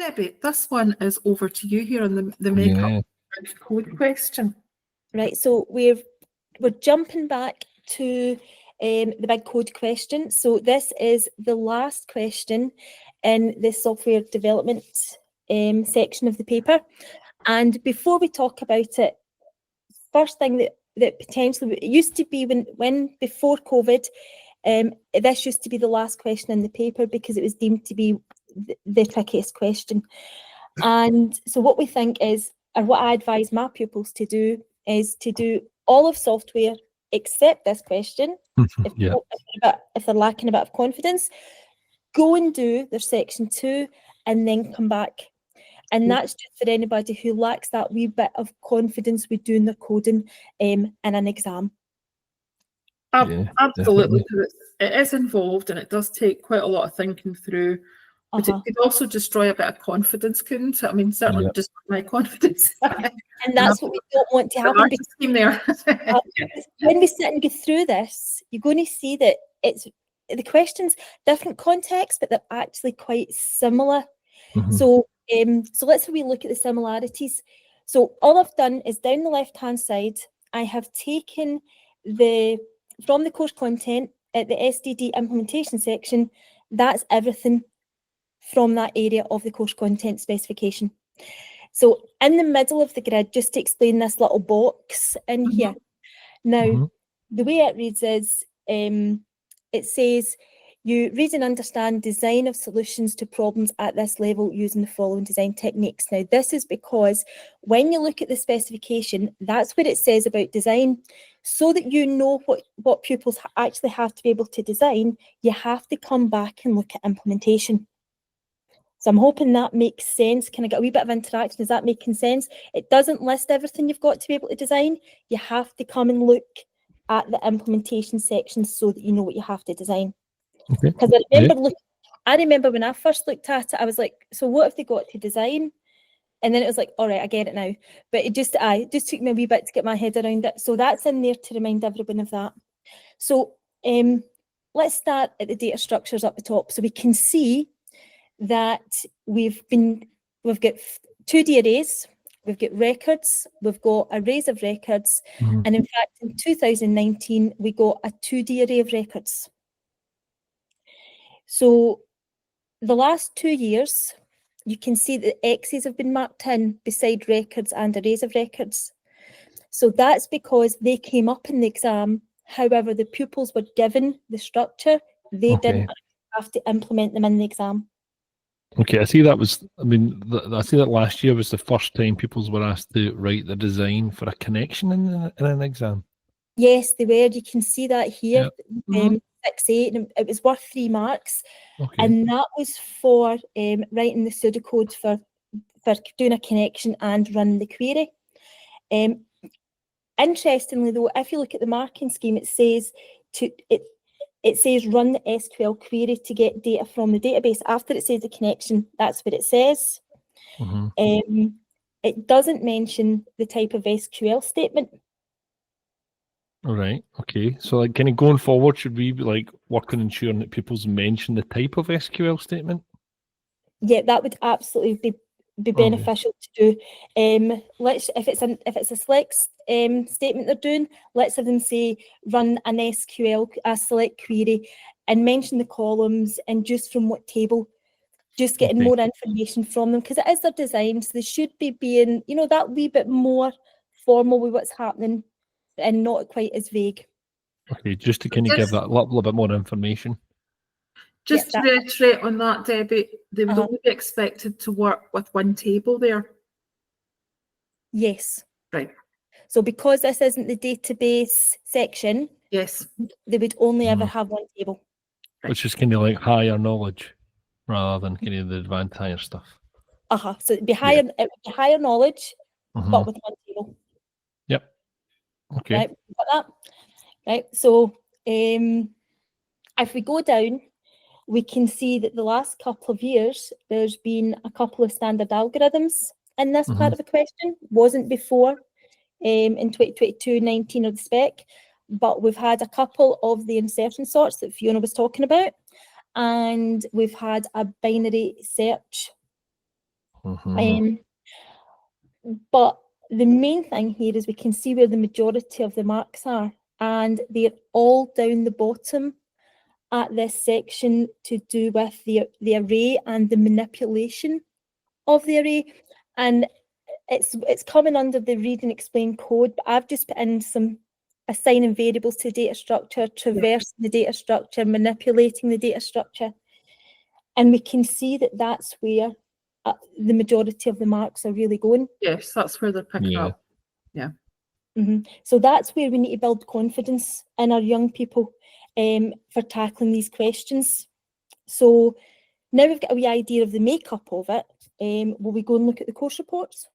Debbie, this one is over to you here on the Yeah. makeup code question. Right, so we're jumping back to the big code question. So this is the last question in the software development section of the paper. And before we talk about it, first thing that potentially, it used to be when before COVID, this used to be the last question in the paper because it was deemed to be the trickiest question. And so what we think is, or what I advise my pupils to do, is to do all of software except this question. If they're lacking a bit of confidence, go and do their section 2 and then come back. And that's just for anybody who lacks that wee bit of confidence with doing their coding in an exam. Absolutely. It is involved and it does take quite a lot of thinking through. But it could also destroy a bit of confidence, couldn't it? I mean, certainly just my confidence. And that's what we don't want to happen. When we sit and go through this, you're going to see that it's the questions, different contexts, but they're actually quite similar. So let's have a wee look at the similarities. So all I've done is down the left-hand side, I have taken from the course content at the SDD implementation section, that's everything from that area of the course content specification. So in the middle of the grid, just to explain this little box in here. Now, the way it reads is, it says, you read and understand design of solutions to problems at this level using the following design techniques. Now, this is because when you look at the specification, that's what it says about design. So that you know what pupils actually have to be able to design, you have to come back and look at implementation. So I'm hoping that makes sense. Can I get a wee bit of interaction? Is that making sense? It doesn't list everything you've got to be able to design. You have to come and look at the implementation section so that you know what you have to design. Because I remember when I first looked at it, I was like, so what have they got to design? And then it was like, all right, I get it now. But it just took me a wee bit to get my head around it. So that's in there to remind everyone of that. So let's start at the data structures up the top. So we can see that we've got 2D arrays, we've got records, we've got arrays of records, and in fact in 2019 we got a 2D array of records. So the last 2 years you can see that X's have been marked in beside records and arrays of records. So that's because they came up in the exam, however the pupils were given the structure, they didn't have to implement them in the exam. Okay, I see that I see that last year was the first time pupils were asked to write the design for a connection in an exam. Yes, they were. You can see that here, 6-8, and it was worth 3 marks. And that was for writing the pseudocode for doing a connection and running the query. Interestingly though, if you look at the marking scheme, it says it says run the SQL query to get data from the database. After it says the connection, that's what it says. It doesn't mention the type of SQL statement. All right. Okay. So, like, kind of going forward, should we be like working on ensuring that pupils mention the type of SQL statement? Yeah, that would absolutely be beneficial to do. If it's a select statement they're doing, let's have them say run an SQL, a select query, and mention the columns and just from what table, just getting more information from them, because it is their design, so they should be being, that wee bit more formal with what's happening and not quite as vague. Okay, just to kind of give that a little bit more information. Just to reiterate on that, Debbie, they would only be expected to work with one table there. Yes. Right. So because this isn't the database section, yes, they would only ever have one table. Which is kind of like higher knowledge rather than kind of the advanced higher stuff. So it'd be higher, it would be higher knowledge, but with one table. Yep. Okay. Right, got that? Right. So if we go down, we can see that the last couple of years, there's been a couple of standard algorithms in this part of the question. Wasn't before in 2022-19 of the spec, but we've had a couple of the insertion sorts that Fiona was talking about, and we've had a binary search But the main thing here is we can see where the majority of the marks are, and they're all down the bottom at this section to do with the array and the manipulation of the array. And it's coming under the read and explain code, but I've just put in some assigning variables to data structure, traversing the data structure, manipulating the data structure. And we can see that that's where the majority of the marks are really going. Yes, that's where they're picking up. Yeah. So that's where we need to build confidence in our young people for tackling these questions. So now we've got a wee idea of the makeup of it. Will we go and look at the course reports?